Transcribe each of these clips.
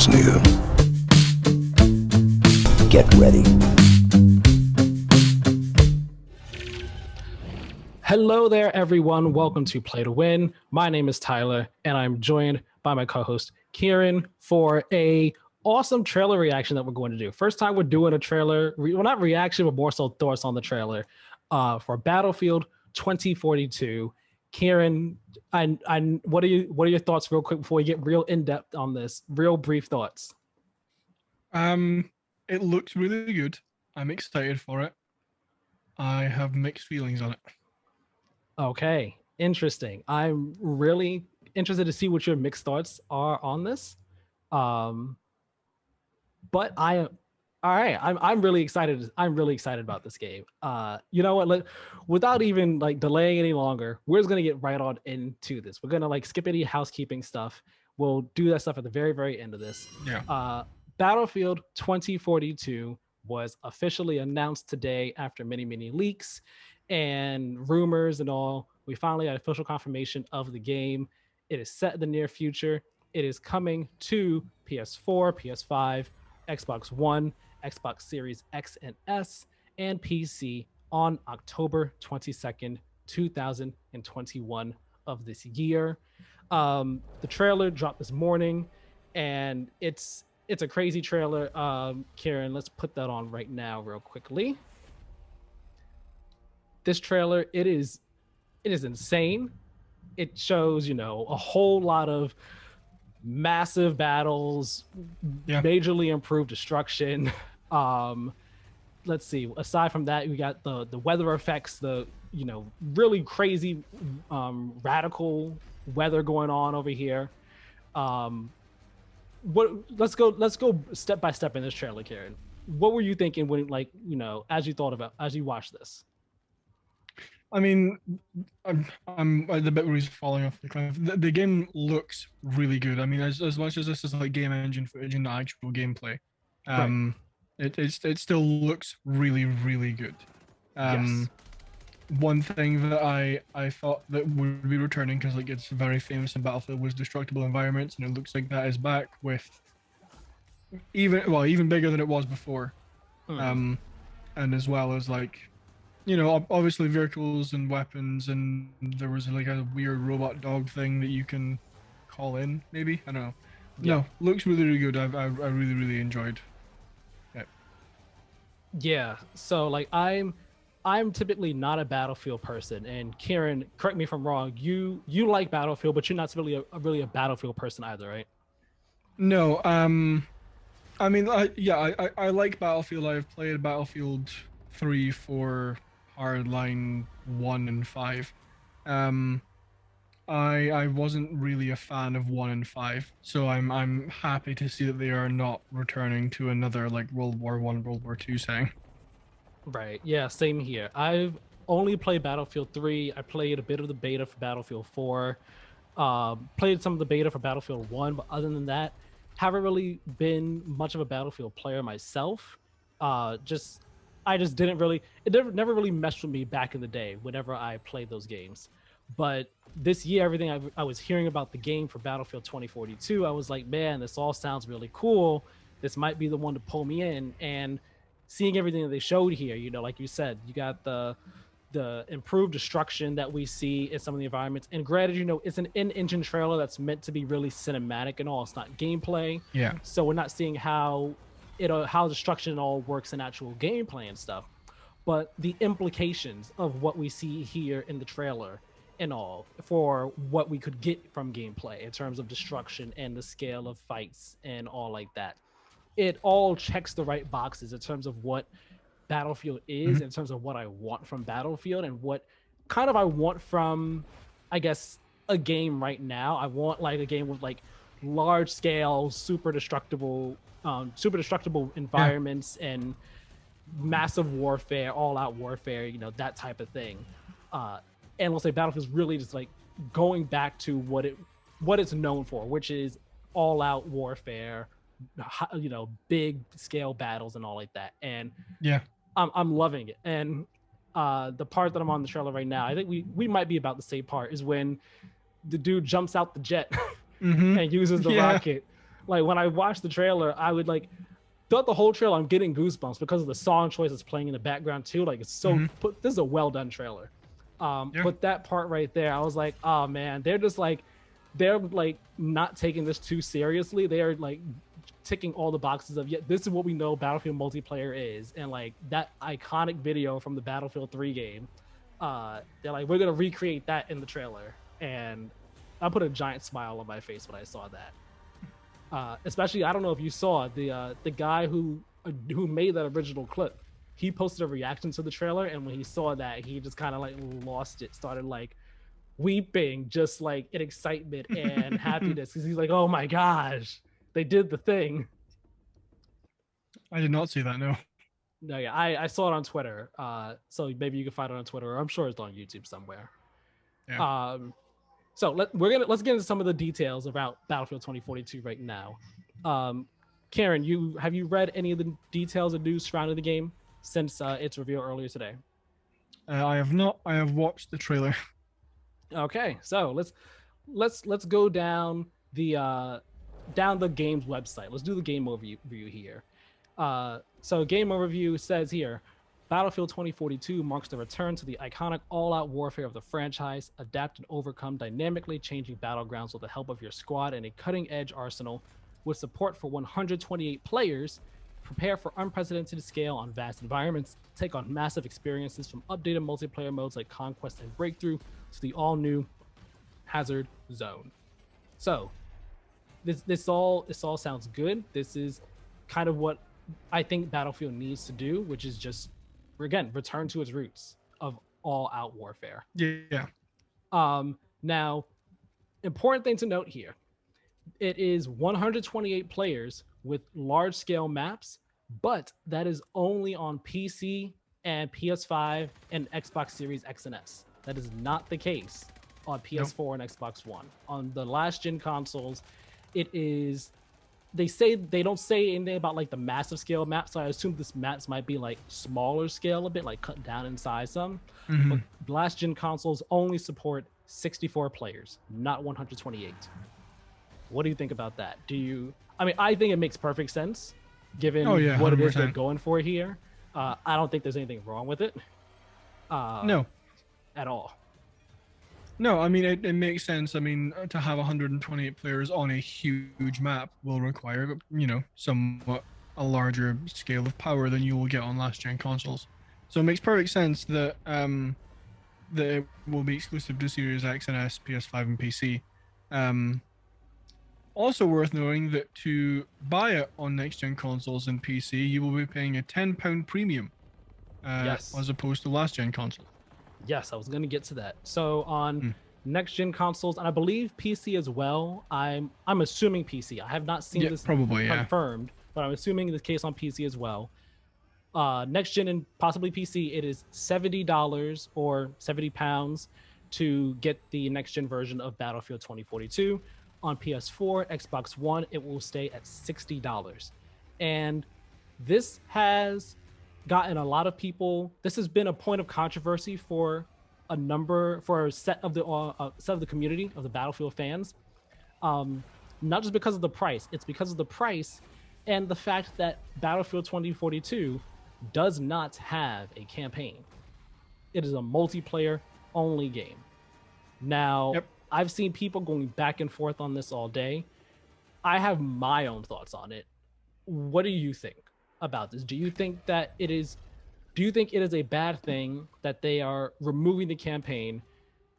nigga. Get ready. Hello there, everyone. Welcome to Play to Win. My name is Tyler, and I'm joined by my co-host Keiran for a awesome trailer reaction that we're going to do. First time we're doing a trailer, well, not reaction, but more so thoughts on the trailer for Battlefield 2042. Keiran, what are your thoughts, real quick, before we get real in depth on this? Real brief thoughts. It looks really good. I'm excited for it. I have mixed feelings on it. Okay, interesting. I'm really interested to see what your mixed thoughts are on this. But I'm really excited. I'm really excited about this game. You know what? Without even like delaying any longer, we're just gonna get right on into this. We're gonna like skip any housekeeping stuff. We'll do that stuff at the very, very end of this. Yeah. Battlefield 2042 was officially announced today after many, many leaks and rumors and all. We finally got official confirmation of the game. It is set in the near future. It is coming to PS4, PS5, Xbox One, Xbox Series X and S, and PC on October 22nd, 2021 of this year. The trailer dropped this morning, and it's a crazy trailer. Keiran, let's put that on right now real quickly. This trailer, it is insane. It shows, a whole lot of massive battles, majorly improved destruction. Let's see. Aside from that, we got the weather effects, the really crazy radical weather going on over here. Let's go step by step in this trailer, Keiran. What were you thinking when, as you watched this? I mean, I'm the bit where he's falling off the cliff. The game looks really good. I mean, as much as this is like game engine footage and actual gameplay, right. it still looks really, really good. Yes. One thing that I thought that would be returning, because like it's very famous in Battlefield, was destructible environments, and it looks like that is back with even bigger than it was before. And as well as like, obviously vehicles and weapons, and there was like a weird robot dog thing that you can call in, maybe. I don't know. Yeah. No, looks really, really good. I really, really enjoyed it. Yeah. So like I'm typically not a Battlefield person, and Keiran, correct me if I'm wrong. You like Battlefield, but you're not really a Battlefield person either, right? No. I mean, I like Battlefield. I've played Battlefield 3, 4, Hardline 1, and 5. I wasn't really a fan of 1 and 5, so I'm happy to see that they are not returning to another like World War I, World War II thing. Right. Yeah, same here. I've only played Battlefield 3. I played a bit of the beta for Battlefield 4. Played some of the beta for Battlefield 1, but other than that, haven't really been much of a Battlefield player myself. I just didn't really, never really meshed with me back in the day whenever I played those games. But this year, everything I was hearing about the game for Battlefield 2042, I was like, man, this all sounds really cool. This might be the one to pull me in. And seeing everything that they showed here, like you said, you got the improved destruction that we see in some of the environments. And granted, it's an in-engine trailer that's meant to be really cinematic and all. It's not gameplay. Yeah. So we're not seeing how destruction all works in actual gameplay and stuff. But the implications of what we see here in the trailer and all for what we could get from gameplay in terms of destruction and the scale of fights and all like that. It all checks the right boxes in terms of what Battlefield is, in terms of what I want from Battlefield and what kind of I want from, I guess, a game right now. I want like a game with like large scale, super destructible environments and massive warfare, all out warfare, that type of thing. And we'll say Battlefield is really just like going back to what it's known for, which is all out warfare, big scale battles and all like that. And yeah, I'm loving it. And the part that I'm on the trailer right now, I think we might be about the same part, is when the dude jumps out the jet and uses the rocket. Like when I watched the trailer, I would like throughout the whole trailer, I'm getting goosebumps because of the song choice that's playing in the background too. Like it's so this is a well done trailer. Yeah. But that part right there, I was like, oh man, they're like not taking this too seriously. They are like ticking all the boxes of, yeah, this is what we know Battlefield multiplayer is, and like that iconic video from the Battlefield 3 game. They're like, we're gonna recreate that in the trailer, and I put a giant smile on my face when I saw that. Especially, I don't know if you saw the guy who made that original clip. He posted a reaction to the trailer, and when he saw that, he just kind of like lost it, started like weeping, just like in excitement and happiness, because he's like, "Oh my gosh, they did the thing." I did not see that. No. No, yeah, I saw it on Twitter. So maybe you can find it on Twitter. Or I'm sure it's on YouTube somewhere. Yeah. So let's get into some of the details about Battlefield 2042 right now. Keiran, have you read any of the details and news surrounding the game since its reveal earlier today? I have not. I have watched the trailer. Okay, so let's go down the game's website. Let's do the game overview here. So game overview says here, Battlefield 2042 marks the return to the iconic all-out warfare of the franchise. Adapt and overcome dynamically changing battlegrounds with the help of your squad and a cutting-edge arsenal. With support for 128 players, prepare for unprecedented scale on vast environments, take on massive experiences from updated multiplayer modes like Conquest and Breakthrough to the all-new Hazard Zone. So, this all sounds good. This is kind of what I think Battlefield needs to do, which is just, again, return to its roots of all-out warfare. Yeah. Now, important thing to note here, it is 128 players with large-scale maps, but that is only on PC and PS5 and Xbox Series X and S. That is not the case on PS4 and Xbox One. On the last-gen consoles, it is... They don't say anything about like the massive scale maps, so I assume this maps might be like smaller scale a bit, like cut down in size some. But last gen consoles only support 64 players, not 128. What do you think about that? I think it makes perfect sense given what it is they're going for here. I don't think there's anything wrong with it. No. At all. No, I mean, it makes sense. I mean, to have 128 players on a huge map will require, somewhat a larger scale of power than you will get on last-gen consoles. So it makes perfect sense that that it will be exclusive to Series X and S, PS5, and PC. Also worth knowing that to buy it on next-gen consoles and PC, you will be paying a £10 premium, as opposed to last-gen consoles. Yes, I was going to get to that. So on next-gen consoles, and I believe PC as well, I'm assuming PC. I have not seen this confirmed, but I'm assuming the case on PC as well. Next-gen and possibly PC, it is $70 or £70 to get the next-gen version of Battlefield 2042. On PS4, Xbox One, it will stay at $60. And this has gotten a lot of people. This has been a point of controversy for a set of the community of the Battlefield fans. Not just because of the price, it's because of the price and the fact that Battlefield 2042 does not have a campaign. It is a multiplayer only game. Now, I've seen people going back and forth on this all day. I have my own thoughts on it. What do you think about this? Do you think it is a bad thing that they are removing the campaign,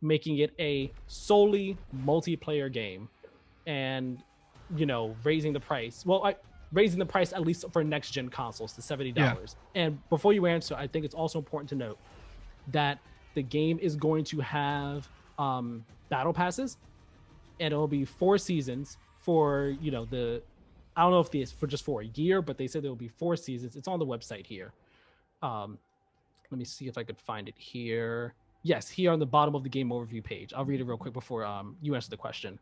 making it a solely multiplayer game, and raising the price? Well, raising the price at least for next gen consoles to $70. Yeah. And before you answer, I think it's also important to note that the game is going to have battle passes, and it'll be 4 seasons for I don't know if it's for a year, but they said there will be 4 seasons. It's on the website here. Let me see if I could find it here. Yes, here on the bottom of the game overview page. I'll read it real quick before you answer the question.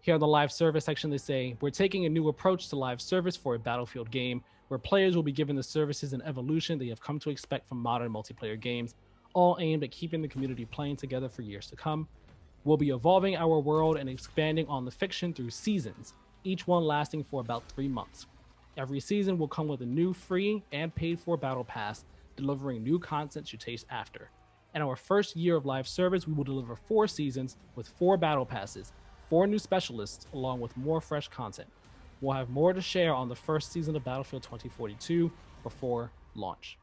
Here on the live service section, they say, we're taking a new approach to live service for a Battlefield game where players will be given the services and evolution they have come to expect from modern multiplayer games, all aimed at keeping the community playing together for years to come. We'll be evolving our world and expanding on the fiction through seasons. each one lasting for about 3 months. Every season will come with a new free and paid for battle pass, delivering new content to chase after. In our first year of live service, we will deliver 4 seasons with 4 battle passes, 4 new specialists, along with more fresh content. We'll have more to share on the first season of Battlefield 2042 before launch.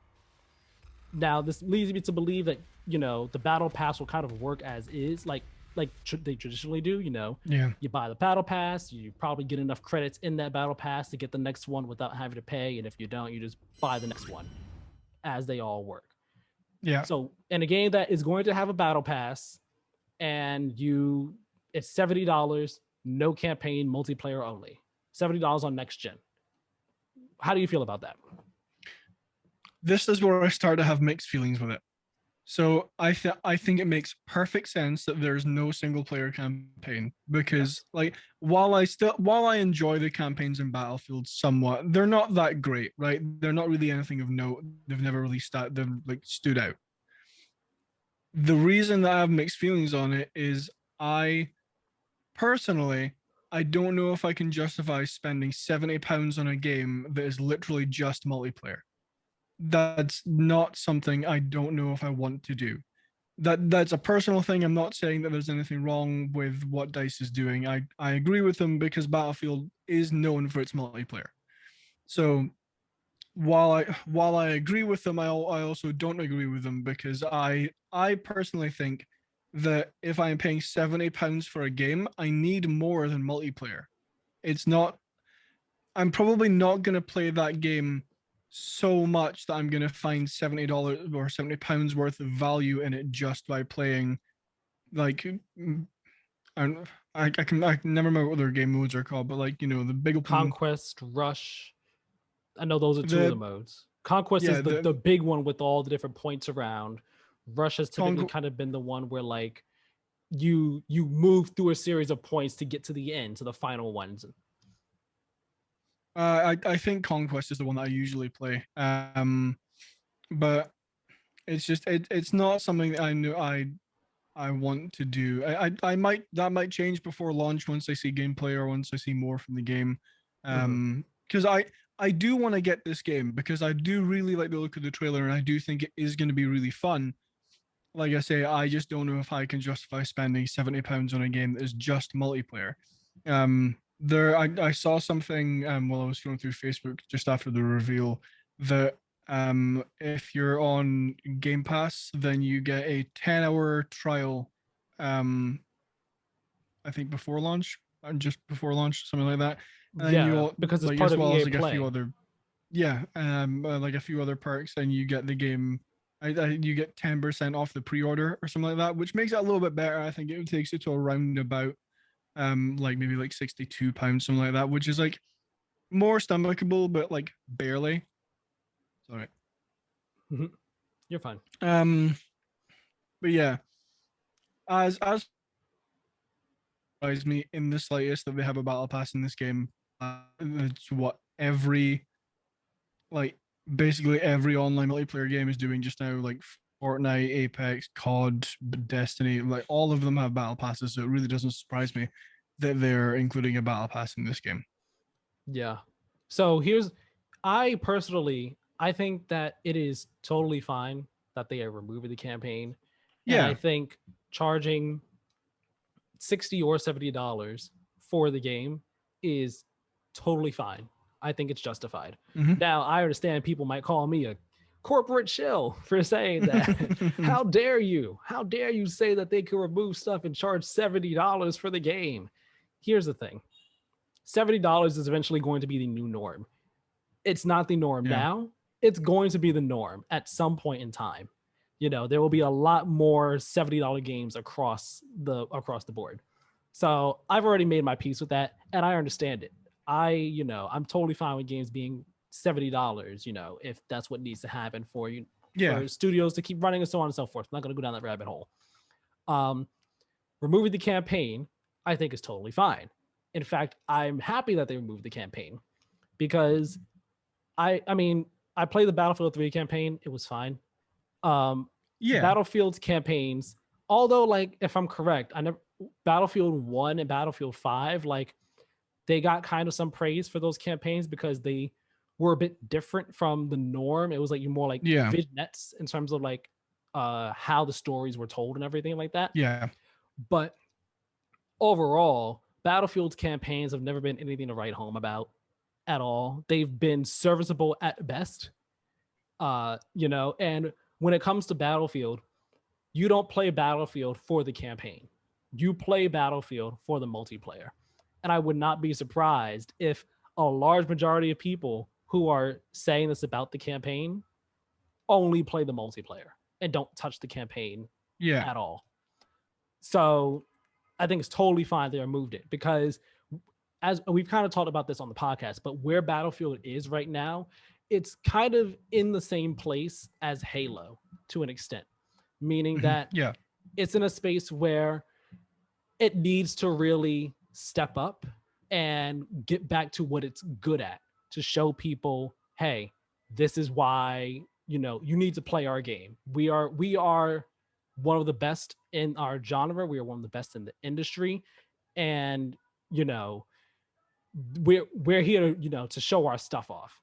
Now, this leads me to believe that, the battle pass will kind of work as is, like they traditionally do. Yeah. You buy the battle pass, you probably get enough credits in that battle pass to get the next one without having to pay, and if you don't, you just buy the next one, as they all work. Yeah. So in a game that is going to have a battle pass, and it's $70, no campaign, multiplayer only, $70 on next gen. How do you feel about that? This is where I start to have mixed feelings with it. So I think it makes perfect sense that there's no single player campaign, because like while I enjoy the campaigns in Battlefield somewhat, they're not that great, right? They're not really anything of note. They've never really stood out. The reason that I have mixed feelings on it is I personally, I don't know if I can justify spending £70 on a game that is literally just multiplayer. That's not something I don't know if I want to do. That's a personal thing. I'm not saying that there's anything wrong with what DICE is doing. I agree with them because Battlefield is known for its multiplayer. So while I agree with them, I also don't agree with them, because I personally think that if I am paying £70 for a game, I need more than multiplayer. It's not. I'm probably not going to play that game so much that I'm going to find $70 or £70 worth of value in it just by playing, like, I can never remember what their game modes are called, but like, the big open Conquest, Rush. I know those are two of the the modes. Conquest yeah is the big one with all the different points around. Rush has typically kind of been the one where like you move through a series of points to get to the end, to the final ones. I think Conquest is the one that I usually play. But it's just it's not something that I know I want to do. I might, that might change before launch once I see gameplay or once I see more from the game. Because I do want to get this game because I do really like the look of the trailer, and I do think it is going to be really fun. Like I say, I just don't know if I can justify spending £70 on a game that is just multiplayer. I saw something while I was going through Facebook just after the reveal that if you're on Game Pass, then you get a 10-hour trial. I think before launch, just before launch, something like that. And yeah, you'll, because it's like, part as of well EA as like Play. a few other, yeah, like a few other perks, and you get the game. You get 10% off the pre-order or something like that, which makes it a little bit better. I think it takes it to around about like maybe like £62, something like that, which is like more stomachable, but like barely. Sorry. You're fine. But yeah, as surprised me in the slightest that they have a battle pass in this game. It's what like basically every online multiplayer game is doing just now, like Fortnite, Apex, COD, Destiny, like all of them have battle passes, so it really doesn't surprise me that they're including a battle pass in this game. Yeah. So I personally, I think that it is totally fine that they are removing the campaign. And I Yeah. think charging $60 or $70 for the game is totally fine. I think it's justified. Now, I understand people might call me a corporate shill for saying that. How dare you? How dare you say that they could remove stuff and charge $70 for the game? Here's the thing. $70 is eventually going to be the new norm. It's not the norm now. It's going to be the norm at some point in time. There will be a lot more $70 games across the board. So I've already made my peace with that, and I understand it. I'm totally fine with games being $70, if that's what needs to happen for for studios to keep running and so on and so forth. I'm not going to go down that rabbit hole. Removing the campaign, I think, is totally fine. In fact, I'm happy that they removed the campaign because I played the Battlefield 3 campaign. It was fine. Battlefield's campaigns, although, like, if I'm correct, Battlefield 1 and Battlefield 5, like, they got kind of some praise for those campaigns because they were a bit different from the norm. It was like you more like Yeah. vignettes in terms of like how the stories were told and everything like that. Yeah. But overall, Battlefield's campaigns have never been anything to write home about at all. They've been serviceable at best. And when it comes to Battlefield, you don't play Battlefield for the campaign. You play Battlefield for the multiplayer. And I would not be surprised if a large majority of people who are saying this about the campaign only play the multiplayer and don't touch the campaign at all. So I think it's totally fine they removed it because as we've kind of talked about this on the podcast, but where Battlefield is right now, it's kind of in the same place as Halo to an extent, meaning that it's in a space where it needs to really step up and get back to what it's good at to show people, hey, this is why, you need to play our game. We are one of the best in our genre. We are one of the best in the industry. And, we're here, to show our stuff off.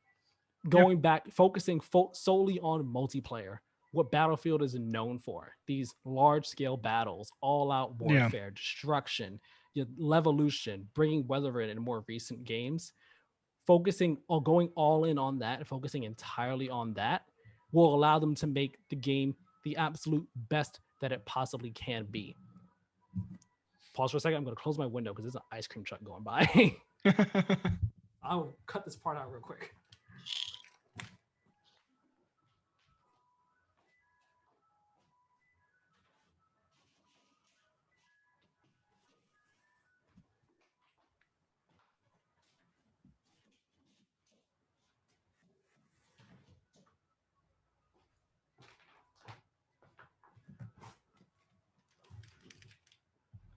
Going back, focusing solely on multiplayer, what Battlefield is known for, these large-scale battles, all-out warfare, destruction, levolution, bringing weather in more recent games, focusing on going all in on that and focusing entirely on that will allow them to make the game the absolute best that it possibly can be. Pause for a second. I'm going to close my window because there's an ice cream truck going by. I'll cut this part out real quick.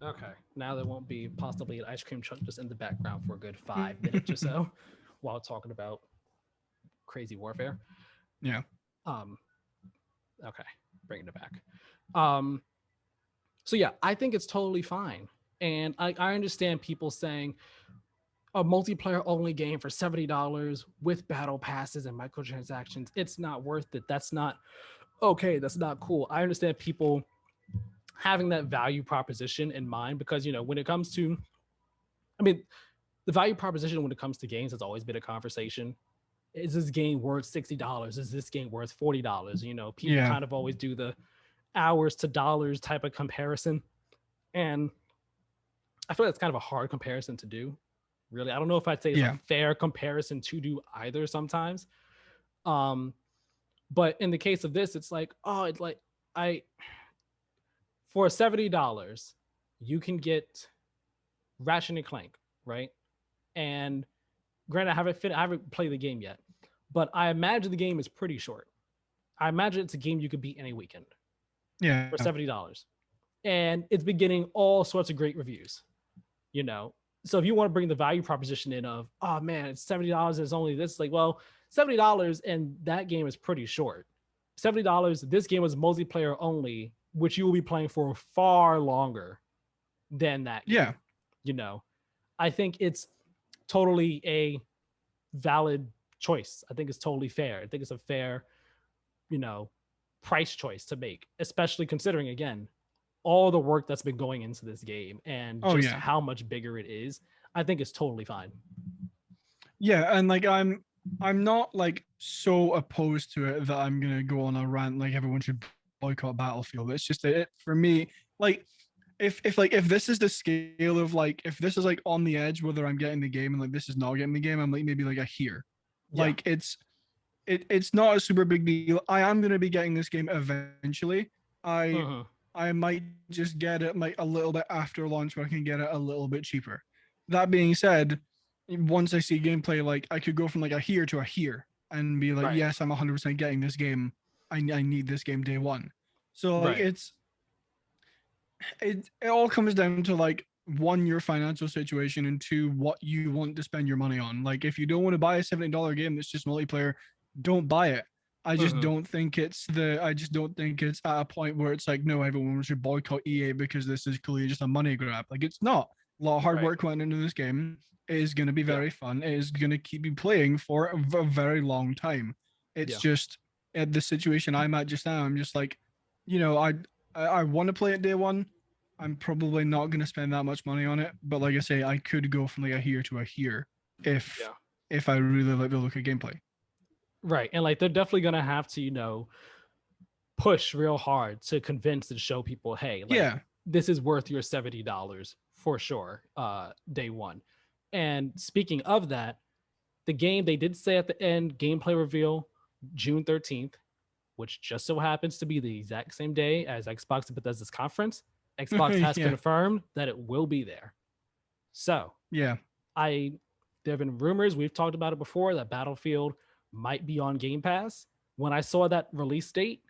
Okay, now there won't be possibly an ice cream truck just in the background for a good 5 minutes or so while talking about crazy warfare. Yeah. Okay, bringing it back. So yeah, I think it's totally fine. And I understand people saying a multiplayer only game for $70 with battle passes and microtransactions, it's not worth it. That's not okay. That's not cool. I understand people having that value proposition in mind because, when it comes to, the value proposition when it comes to games has always been a conversation. Is this game worth $60? Is this game worth $40? People kind of always do the hours to dollars type of comparison. And I feel like it's kind of a hard comparison to do. Really, I don't know if I'd say it's a fair comparison to do either sometimes. But in the case of this, it's like, for $70, you can get Ratchet and Clank, right? And granted, I haven't played the game yet, but I imagine the game is pretty short. I imagine it's a game you could beat any weekend. Yeah. For $70. And it's been getting all sorts of great reviews, So if you want to bring the value proposition in of, oh man, it's $70 and it's only this, like, well, $70 and that game is pretty short. $70, this game is multiplayer only, which you will be playing for far longer than that game. I think it's totally a valid choice. I think it's totally fair. I think it's a fair, price choice to make, especially considering, again, all the work that's been going into this game and how much bigger it is. I think it's totally fine. Yeah, and like I'm not like so opposed to it that I'm gonna go on a rant like everyone should boycott Battlefield. It's just that it, for me, like if this is the scale of like if this is like on the edge whether I'm getting the game and like this is not getting the game, I'm like maybe like a here. Like it's not a super big deal. I am gonna be getting this game eventually. I might just get it like a little bit after launch where I can get it a little bit cheaper. That being said, once I see gameplay, like I could go from like a here to a here and be like, yes, I'm 100% getting this game. I need this game day one. So like it all comes down to like one, your financial situation, and two, what you want to spend your money on. Like if you don't want to buy a $70 game that's just multiplayer, don't buy it. I just don't think it's at a point where it's like, no, everyone should boycott EA because this is clearly just a money grab. Like it's not. A lot of hard work went into this game. It is going to be Yeah. very fun. It is going to keep you playing for a very long time. It's Yeah. just at the situation I'm at just now. I'm just like, you know, I want to play it day one. I'm probably not going to spend that much money on it, but like I say, I could go from like a here to a here if Yeah. if I really like the look of gameplay. Right. And like they're definitely gonna have to, push real hard to convince and show people, hey, like Yeah, this is worth your $70 for sure, day one. And speaking of that, the game they did say at the end, gameplay reveal June 13th, which just so happens to be the exact same day as Xbox and Bethesda's conference. Xbox has yeah, confirmed that it will be there. So yeah. I there have been rumors, we've talked about it before, that Battlefield might be on Game Pass. When I saw that release date,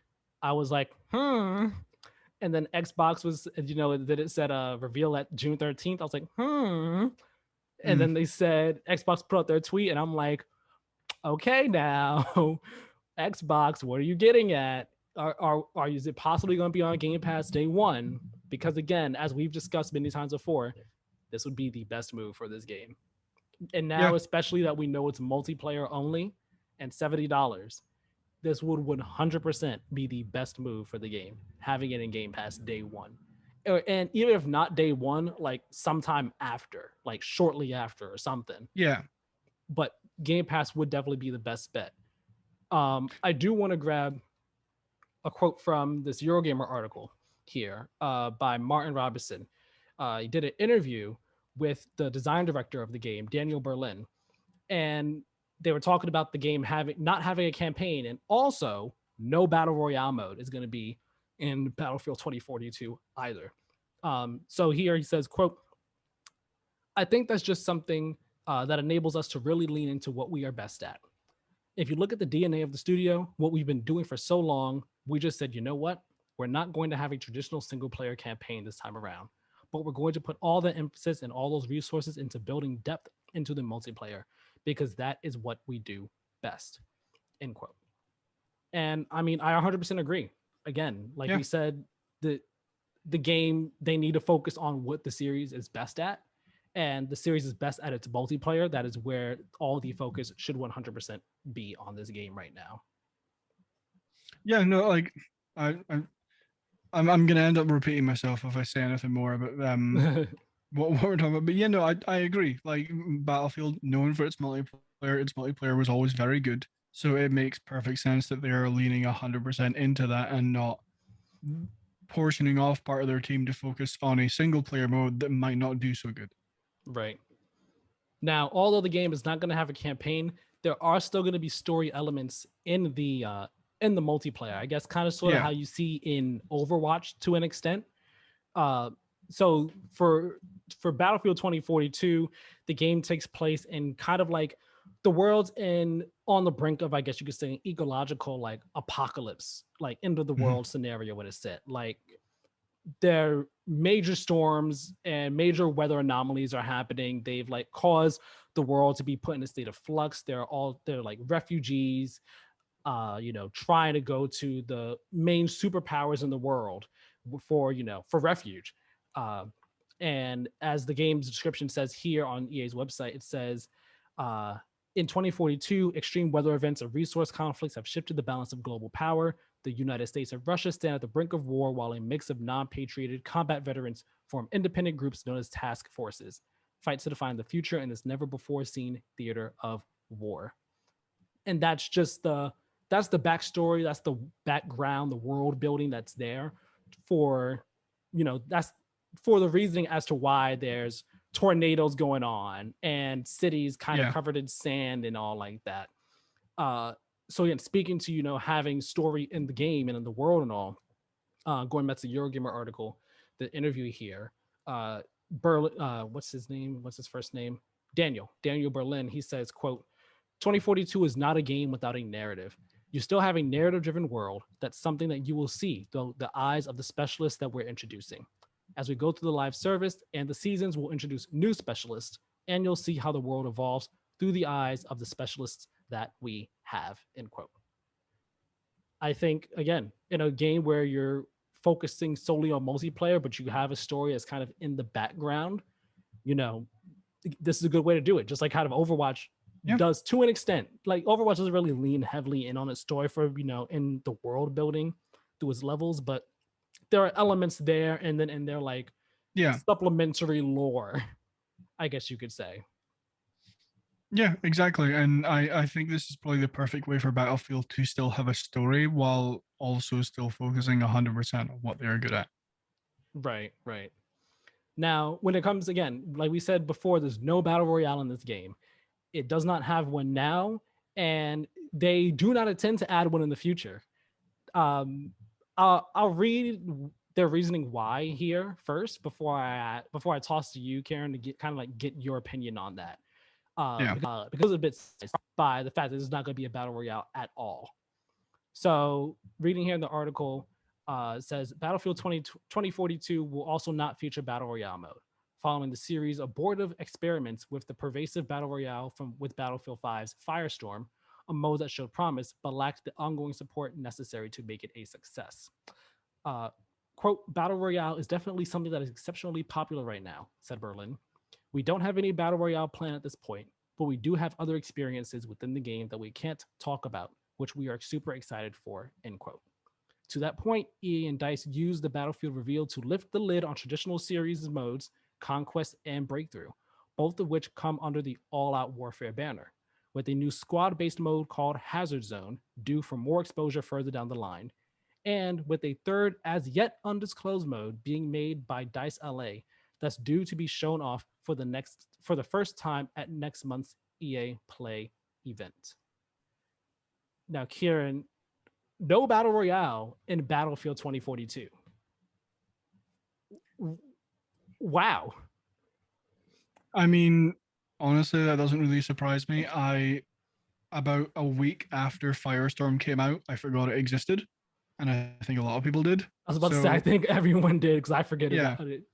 I was like, And then Xbox was, that it said reveal at June 13th. I was like, And Mm, then they said Xbox put out their tweet, and I'm like, okay, now Xbox, what are you getting at? Is it possibly going to be on Game Pass day one? Because again, as we've discussed many times before, this would be the best move for this game. And yeah, now, especially that we know it's multiplayer only and $70, this would 100% be the best move for the game, having it in Game Pass day one. And even if not day one, like sometime after, like shortly after or something. yeah. But Game Pass would definitely be the best bet. I do want to grab a quote from this Eurogamer article here by Martin Robinson. He did an interview with the design director of the game, Daniel Berlin, and they were talking about the game not having a campaign, and also no battle royale mode is going to be in Battlefield 2042 either. So here he says, "quote I think that's just something that enables us to really lean into what we are best at. If you look at the DNA of the studio, what we've been doing for so long, we just said, you know what? We're not going to have a traditional single player campaign this time around, but we're going to put all the emphasis and all those resources into building depth into the multiplayer because that is what we do best." End quote. And I mean, I 100% agree. Again, like Yeah. we said, the the game, they need to focus on what the series is best at, and the series is best at its multiplayer. That is where all the focus should 100% be on this game right now. Yeah, no, like I I'm gonna end up repeating myself if I say anything more about what we're talking about. But yeah, no, I agree. Like Battlefield, known for its multiplayer was always very good. So it makes perfect sense that they are leaning 100% into that and not portioning off part of their team to focus on a single player mode that might not do so good. Right. Now, although the game is not going to have a campaign, there are still going to be story elements in the multiplayer. I guess kind of sort of Yeah. how you see in Overwatch to an extent. Uh, so for Battlefield 2042, the game takes place in kind of like the world's in on the brink of, I guess you could say, an ecological like apocalypse, like end of the Mhm. world scenario when it's set. Like there major storms and major weather anomalies are happening. They've like caused the world to be put in a state of flux. They're like refugees, trying to go to the main superpowers in the world for refuge. Uh, and as the game's description says here on EA's website, it says, uh, in 2042, extreme weather events and resource conflicts have shifted the balance of global power. The United States and Russia stand at the brink of war, while a mix of non-patrioted combat veterans form independent groups known as task forces, fight to define the future in this never before seen theater of war. And that's the backstory, that's the background, the world building that's there for, that's for the reasoning as to why there's tornadoes going on and cities kind of Yeah. covered in sand and all like that. uh so again, speaking to having story in the game and in the world and all, going back to the Eurogamer article, the interview here, Berlin, what's his first name, Daniel Berlin, he says, quote, 2042 is not a game without a narrative. You still have a narrative driven world. That's something that you will see through the eyes of the specialists that we're introducing. As we go through the live service and the seasons, we'll introduce new specialists, and you'll see how the world evolves through the eyes of the specialists that we have. End quote. I think, again, in a game where you're focusing solely on multiplayer, but you have a story that's kind of in the background, you know, this is a good way to do it. Just like kind of Overwatch Yeah. does to an extent. Like Overwatch doesn't really lean heavily in on its story for, in the world building through its levels, but there are elements there, and then in their like Yeah. supplementary lore, I guess you could say. Yeah, exactly. And I think this is probably the perfect way for Battlefield to still have a story while also still focusing 100% on what they're good at. Right, right. Now, when it comes again, like we said before, there's no battle royale in this game. It does not have one now, and they do not intend to add one in the future. I'll read their reasoning why here first before I toss to you, Keiran, to get your opinion on that. Yeah. Because a bit by the fact that there's not going to be a battle royale at all. So, reading here in the article, says Battlefield 2042 will also not feature battle royale mode, following the series abortive experiments with the pervasive battle royale with Battlefield 5's Firestorm, a mode that showed promise but lacked the ongoing support necessary to make it a success. Uh, quote, battle royale is definitely something that is exceptionally popular right now, said Berlin. We don't have any battle royale plan at this point, but we do have other experiences within the game that we can't talk about, which we are super excited for, end quote. To that point, EA and DICE used the Battlefield reveal to lift the lid on traditional series modes, Conquest and Breakthrough, both of which come under the All Out Warfare banner, with a new squad-based mode called Hazard Zone, due for more exposure further down the line, and with a third as yet undisclosed mode being made by DICE LA that's due to be shown off for the first time at next month's EA Play event. Now, Keiran, no battle royale in Battlefield 2042. Wow. I mean, honestly, that doesn't really surprise me. About a week after Firestorm came out, I forgot it existed. And I think a lot of people did. I was about to say, I think everyone did because I forget Yeah. about it.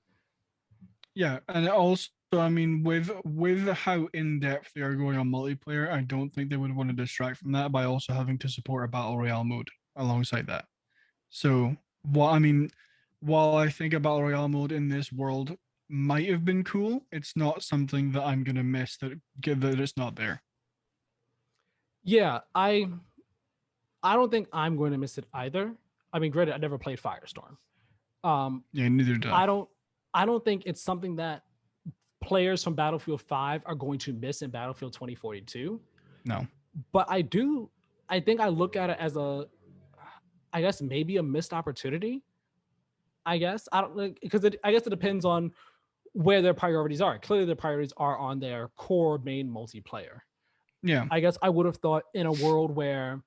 Yeah. And also, I mean, with how in depth they are going on multiplayer, I don't think they would want to distract from that by also having to support a battle royale mode alongside that. So, while I think a battle royale mode in this world might have been cool, it's not something that I'm gonna miss that it's not there. Yeah, I don't think I'm going to miss it either. I mean, granted, I never played Firestorm. Yeah, neither did I. I don't think it's something that players from Battlefield 5 are going to miss in Battlefield 2042. No. But I think I look at it as I guess maybe a missed opportunity. I guess I don't like because I guess it depends on where their priorities are. Clearly, their priorities are on their core main multiplayer. Yeah. I guess I would have thought in a world where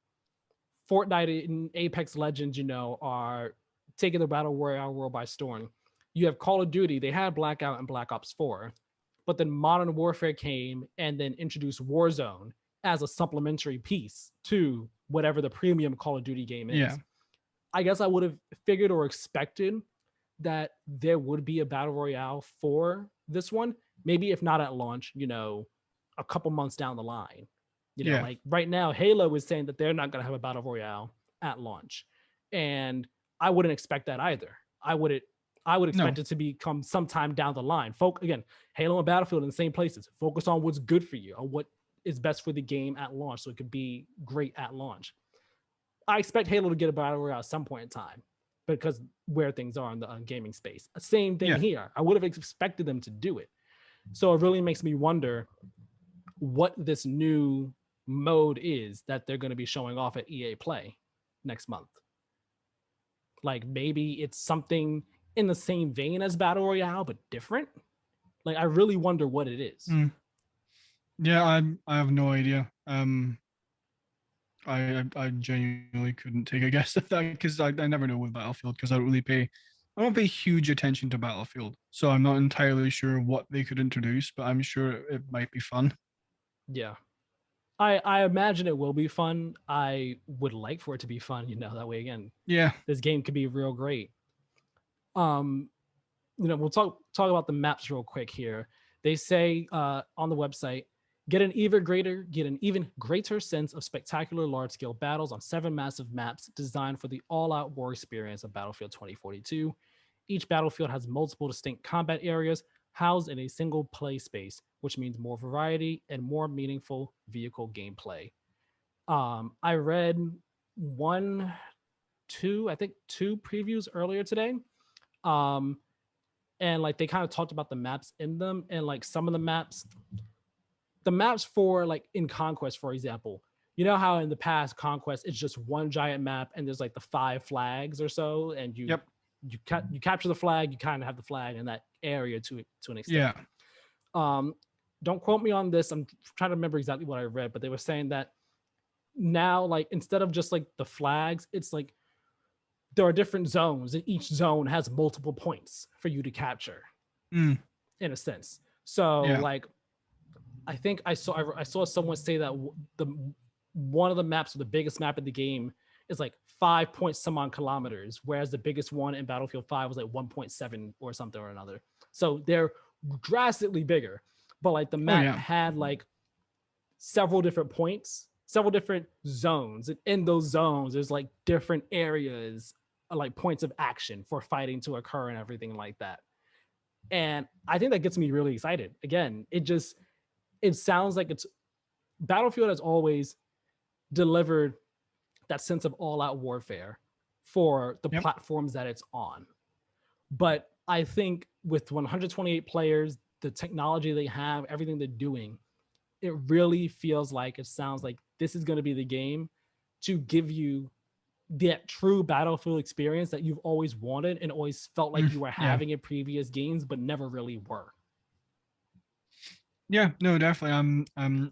Fortnite and Apex Legends, are taking the battle royale world by storm. You have Call of Duty. They had Blackout and Black Ops 4, but then Modern Warfare came and then introduced Warzone as a supplementary piece to whatever the premium Call of Duty game is. Yeah. I guess I would have figured or expected that there would be a battle royale for this one. Maybe if not at launch, a couple months down the line. Like right now, Halo is saying that they're not going to have a battle royale at launch, and I wouldn't expect that either. I would expect it to become sometime down the line. Again, Halo and Battlefield in the same places. Focus on what's good for you, or what is best for the game at launch, so it could be great at launch. I expect Halo to get a battle royale at some point in time because where things are in the gaming space. Same thing here. I would have expected them to do it. So it really makes me wonder what this new mode is that they're going to be showing off at EA Play next month. Like maybe it's something in the same vein as Battle Royale, but different. Like I really wonder what it is. Yeah, I have no idea. I genuinely couldn't take a guess at that because I never know with Battlefield because I don't pay huge attention to Battlefield. So I'm not entirely sure what they could introduce, but I'm sure it might be fun. Yeah. I imagine it will be fun. I would like for it to be fun, that way again. Yeah. This game could be real great. We'll talk about the maps real quick here. They say on the website, get an even greater sense of spectacular large-scale battles on 7 massive maps designed for the all-out war experience of Battlefield 2042. Each battlefield has multiple distinct combat areas, housed in a single play space, which means more variety and more meaningful vehicle gameplay. I read one, two, I think two previews earlier today. Um, and like they kind of talked about the maps in them, and like some of the maps for like in Conquest, for example, you know how in the past Conquest it's just one giant map and there's like the 5 flags or so, and Yep. you capture the flag, you kind of have the flag in that area to an extent. Yeah. Um, don't quote me on this. I'm trying to remember exactly what I read, but they were saying that now, like instead of just like the flags, it's like there are different zones, and each zone has multiple points for you to capture, Mm. in a sense. So Yeah. like I think I saw someone say that the one of the maps, or the biggest map in the game, is like 5 point some on kilometers, whereas the biggest one in Battlefield 5 was like 1.7 or something or another. So they're drastically bigger. But like the Oh map yeah. had like several different points, several different zones. And in those zones, there's like different areas, like points of action for fighting to occur and everything like that. And I think that gets me really excited. Again, it sounds like it's Battlefield has always delivered that sense of all-out warfare for the Yep. platforms that it's on. But I think with 128 players, the technology they have, everything they're doing, it really feels like, it sounds like this is going to be the game to give you that true Battlefield experience that you've always wanted and always felt like Mm. you were Yeah. having in previous games, but never really were. Yeah, no, definitely.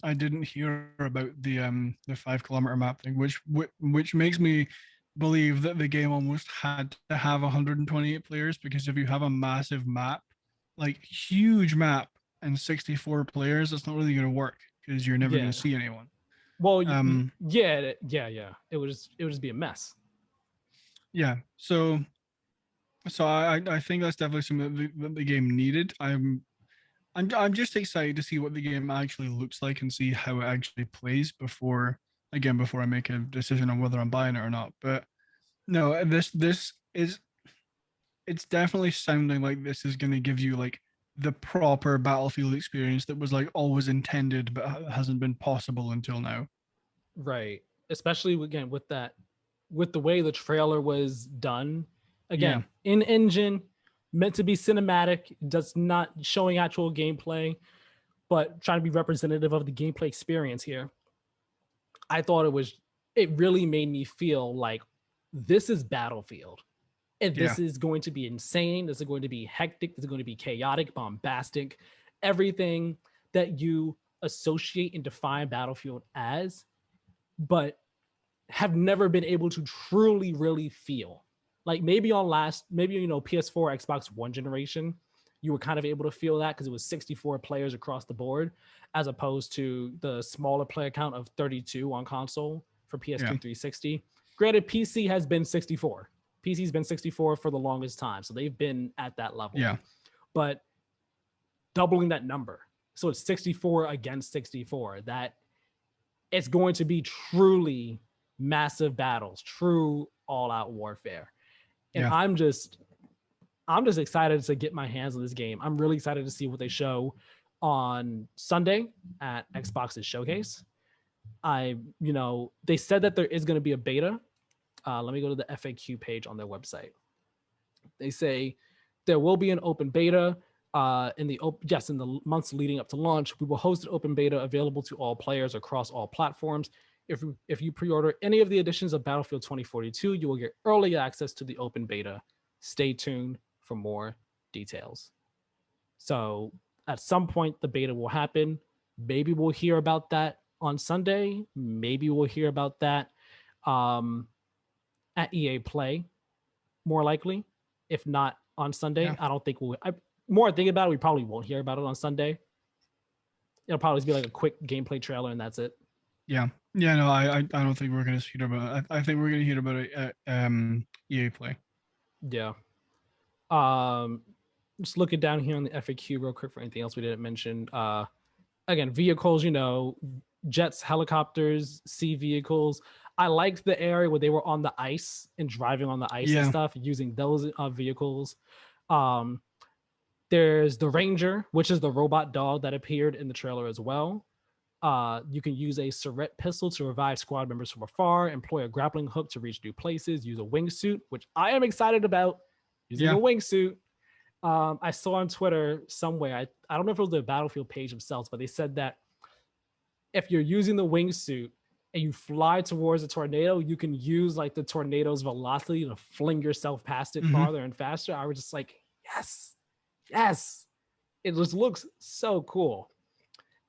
I didn't hear about the 5 kilometer map thing, which makes me believe that the game almost had to have 128 players, because if you have a massive map, like huge map, and 64 players, it's not really going to work because you're never going Yeah. to see anyone. Well, Um, yeah. It would just be a mess. yeah. So I think that's definitely something that the game needed. I'm just excited to see what the game actually looks like and see how it actually plays before I make a decision on whether I'm buying it or not. But no, this is it's definitely sounding like this is going to give you like the proper Battlefield experience that was like always intended but hasn't been possible until now. Right. Especially again with the way the trailer was done. Yeah. Again, in engine, meant to be cinematic, does not showing actual gameplay, but trying to be representative of the gameplay experience here. I thought it really made me feel like this is Battlefield. And Yeah. this is going to be insane. This is going to be hectic. This is going to be chaotic, bombastic, everything that you associate and define Battlefield as, but have never been able to truly, really feel. Like maybe PS4, Xbox One generation, you were kind of able to feel that because it was 64 players across the board, as opposed to the smaller player count of 32 on console for PS3 Yeah. 360. Granted, PC has been 64. PC's been 64 for the longest time, so they've been at that level. Yeah. But doubling that number, so it's 64 against 64. That it's going to be truly massive battles, true all-out warfare. And Yeah. I'm just excited to get my hands on this game. I'm really excited to see what they show on Sunday at Xbox's showcase. They said that there is going to be a beta. Let me go to the FAQ page on their website. They say there will be an open beta in the months leading up to launch. We will host an open beta available to all players across all platforms. If you pre-order any of the editions of Battlefield 2042, you will get early access to the open beta. Stay tuned for more details. So at some point, the beta will happen. Maybe we'll hear about that on Sunday. Maybe we'll hear about that at EA Play, more likely. If not on Sunday, Yeah. I don't think we'll. More I think about it, we probably won't hear about it on Sunday. It'll probably be like a quick gameplay trailer and that's it. Yeah. Yeah. No, I don't think we're gonna hear about it. I think we're gonna hear about it at EA Play. Yeah. Um, just looking down here on the FAQ real quick for anything else we didn't mention. Again, vehicles, jets, helicopters, sea vehicles. I liked the area where they were on the ice and driving on the ice and Yeah. stuff, using those vehicles. Um, There's the Ranger, which is the robot dog that appeared in the trailer as well. You can use a Surette pistol to revive squad members from afar, employ a grappling hook to reach new places, use a wingsuit, which I am excited about using a Yeah. wingsuit. I saw on Twitter somewhere, I don't know if it was the Battlefield page themselves, but they said that if you're using the wingsuit and you fly towards a tornado, you can use like the tornado's velocity to fling yourself past it Hmm. farther and faster. I was just like, yes, yes. It just looks so cool.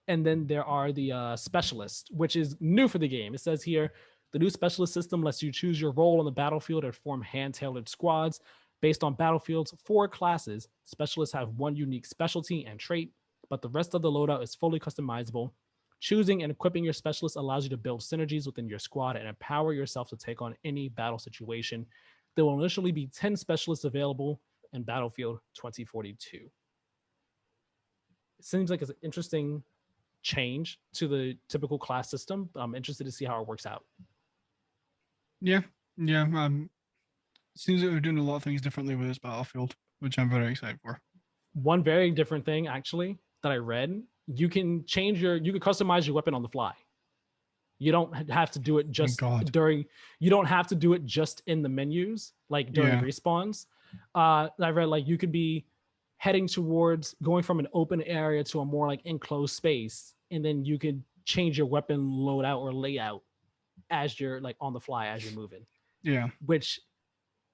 And then there are the specialists, which is new for the game. It says here the new specialist system lets you choose your role on the battlefield and form hand tailored squads based on Battlefield's 4 classes. Specialists have one unique specialty and trait, but the rest of the loadout is fully customizable. Choosing and equipping your specialist allows you to build synergies within your squad and empower yourself to take on any battle situation. There will initially be 10 specialists available in Battlefield 2042. It seems like it's an interesting change to the typical class system. I'm interested to see how it works out. Yeah. Yeah. Seems like we're doing a lot of things differently with this Battlefield, which I'm very excited for. One very different thing, actually, that I read, you can customize your weapon on the fly. You don't have to do it Oh just God. you don't have to do it just in the menus, like during Yeah. respawns. I read like you could be heading towards going from an open area to a more like enclosed space, and then you could change your weapon loadout or layout as you're like on the fly as you're moving. Yeah. Which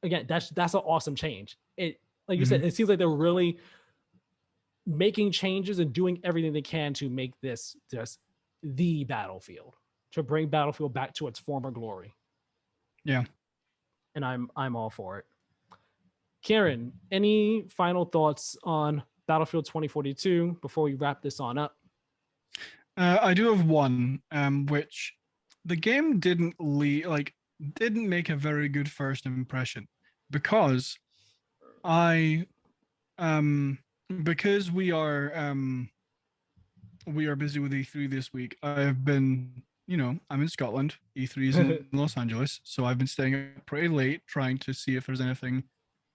again, that's an awesome change. It like you Mhm. said, it seems like they're really making changes and doing everything they can to make this just the Battlefield, to bring Battlefield back to its former glory. Yeah. And I'm all for it. Keiran, any final thoughts on Battlefield 2042 before we wrap this on up? I do have one, which the game didn't make a very good first impression because I because we are busy with E3 this week. I've been, I'm in Scotland. E3 is in Los Angeles, so I've been staying up pretty late trying to see if there's anything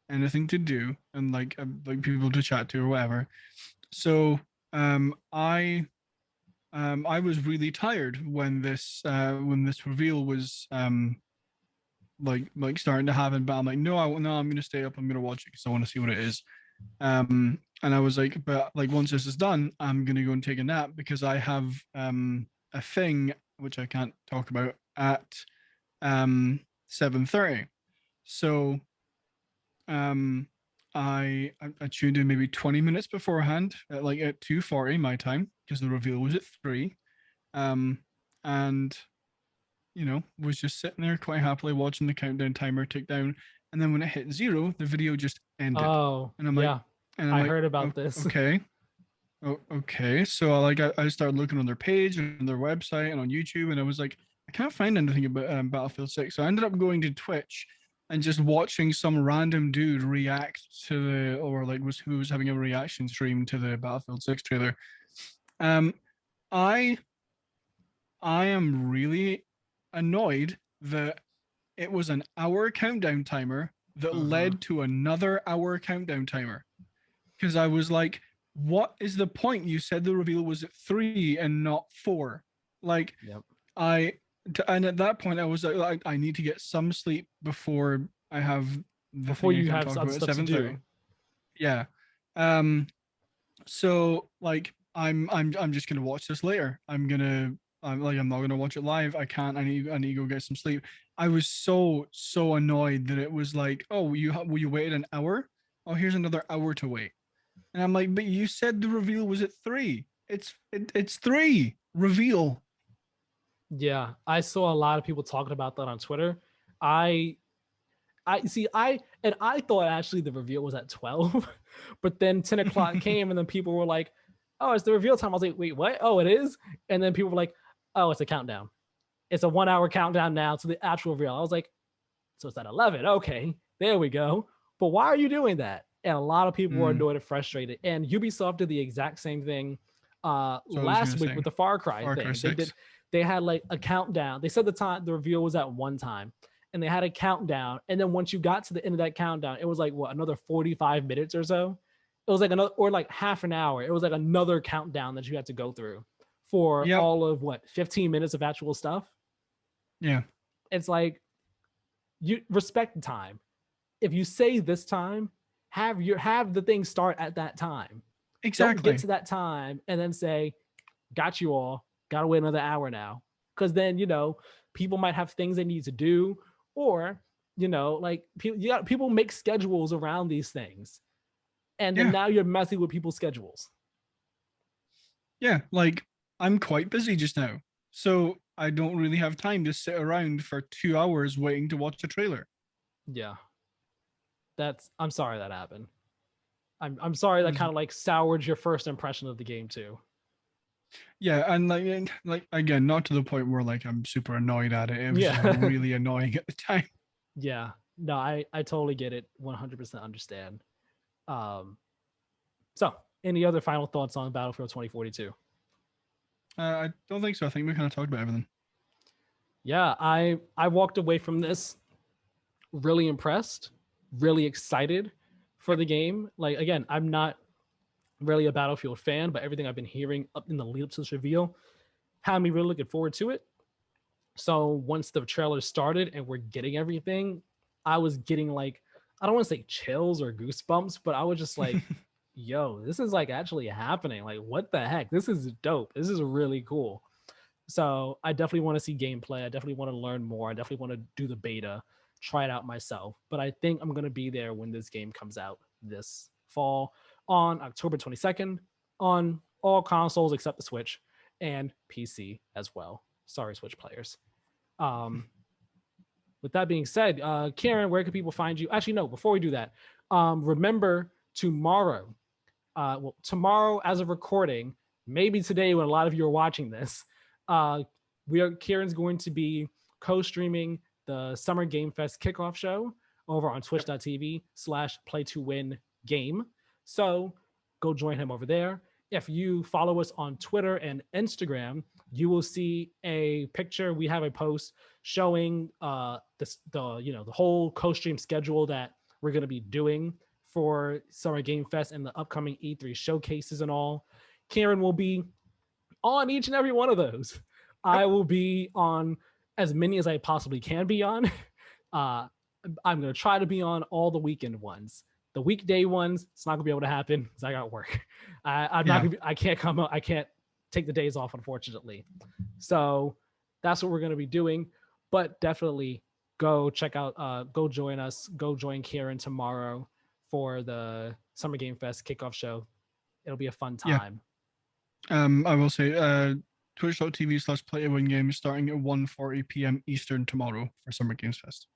to do and like people to chat to or whatever. So I was really tired when this reveal was starting to happen, but I'm like, no, I'm gonna stay up. I'm gonna watch it because I want to see what it is. And I was like, but like once this is done, I'm gonna go and take a nap because I have a thing which I can't talk about at 7:30. So um I tuned in maybe 20 minutes beforehand at 2:40 my time because the reveal was at 3. And was just sitting there quite happily watching the countdown timer tick down. And then when it hit 0, the video just ended. Oh, And I'm like, yeah. I heard about this. okay. Oh, okay. So I started looking on their page and their website and on YouTube, and I was like, I can't find anything about Battlefield 6. So I ended up going to Twitch and just watching some random dude react to who was having a reaction stream to the Battlefield 6 trailer. I am really annoyed that it was an hour countdown timer that led to another hour countdown timer. Because I was like, what is the point? You said the reveal was at 3 and not 4. Like, Yep. And at that point, I was like, I need to get some sleep before I have before you have other stuff to do. Yeah. So like, I'm just gonna watch this later. I'm not gonna watch it live. I can't. I need to go get some sleep. I was so annoyed that it was like, oh, you waited an hour? Oh, here's another hour to wait. And I'm like, but you said the reveal was at 3. It's 3 reveal. Yeah, I saw a lot of people talking about that on Twitter. I see. I thought actually the reveal was at 12, but then 10 o'clock came and then people were like, "Oh, it's the reveal time." I was like, "Wait, what? Oh, it is?" And then people were like, "Oh, it's a countdown. It's a 1 hour countdown now to the actual reveal." I was like, "So it's at 11? Okay, there we go." But why are you doing that? And a lot of people were annoyed and frustrated. And Ubisoft did the exact same thing last week with the Far Cry thing. They had like a countdown. They said the reveal was at 1 time, and they had a countdown. And then once you got to the end of that countdown, it was like another 45 minutes or so. It was like another, or like half an hour. It was like another countdown that you had to go through for Yep. all of what, 15 minutes of actual stuff. Yeah. It's like, you respect the time. If you say this time, have the thing start at that time. Don't get Exactly. to that time and then say, got you all, gotta wait another hour now. Because then, people might have things they need to do, or, like people make schedules around these things. And then Yeah. now you're messing with people's schedules. Yeah. Like I'm quite busy just now. So I don't really have time to sit around for 2 hours waiting to watch a trailer. Yeah. I'm sorry that happened. I'm sorry that Was kind of like soured your first impression of the game too. Yeah, and like again, not to the point where like I'm super annoyed at it. It was just Yeah. really annoying at the time. Yeah. No, I totally get it. 100% understand. Um, so any other final thoughts on Battlefield 2042? I don't think so. I think we kind of talked about everything. Yeah, I walked away from this really impressed, really excited for Yep. the game. Like again, I'm not really a Battlefield fan, but everything I've been hearing up in the lead up to this reveal had me really looking forward to it. So once the trailer started and we're getting everything, I was getting like, I don't want to say chills or goosebumps, but I was just like, yo, this is like actually happening. Like, what the heck? This is dope. This is really cool. So I definitely want to see gameplay. I definitely want to learn more. I definitely want to do the beta, try it out myself. But I think I'm going to be there when this game comes out this fall on October 22nd on all consoles except the Switch and PC as well. Sorry, Switch players. Um, with that being said, Karen, where can people find you? Actually, no, before we do that, remember tomorrow, tomorrow as of recording, maybe today when a lot of you are watching this, uh, Kieran's going to be co-streaming the Summer Game Fest kickoff show over on twitch.tv/play2win game. So go join him over there. If you follow us on Twitter and Instagram, you will see a picture. We have a post showing the whole co-stream schedule that we're going to be doing for Summer Game Fest and the upcoming E3 showcases and all. Karen will be on each and every one of those. I Yep. will be on as many as I possibly can be on. I'm going to try to be on all the weekend ones. The weekday ones, it's not going to be able to happen because I got work. I'm not Yeah. going to I can't come I can't take the days off, unfortunately. So that's what we're going to be doing. But definitely go check out, go join us, go join Kieran tomorrow for the Summer Game Fest kickoff show. It'll be a fun Yeah. time. I will say twitch.tv/play2win game starting at 1:40 p.m. Eastern tomorrow for Summer Games Fest.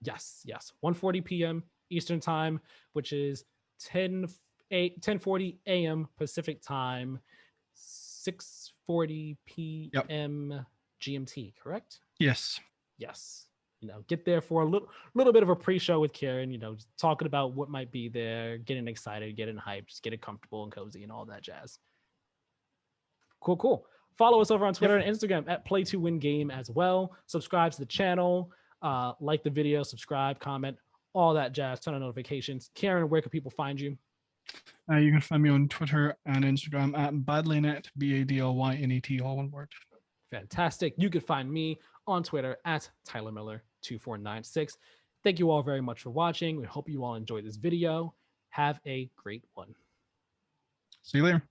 Yes. 1:40 p.m. Eastern time, which is 10:40 a.m. Pacific time, 6:40 Yep. p.m. GMT, correct? Yes. Yes. Get there for a little bit of a pre-show with Karen, just talking about what might be there, getting excited, getting hyped, just get it comfortable and cozy and all that jazz. Cool. Follow us over on Twitter and Instagram at play2win game as well. Subscribe to the channel, like the video, subscribe, comment, all that jazz, turn on notifications. Karen, where can people find you? You can find me on Twitter and Instagram at badlynet, BADLYNET, all one word. Fantastic. You can find me on Twitter at Tyler Miller 2496. Thank you all very much for watching. We hope you all enjoyed this video. Have a great one. See you later.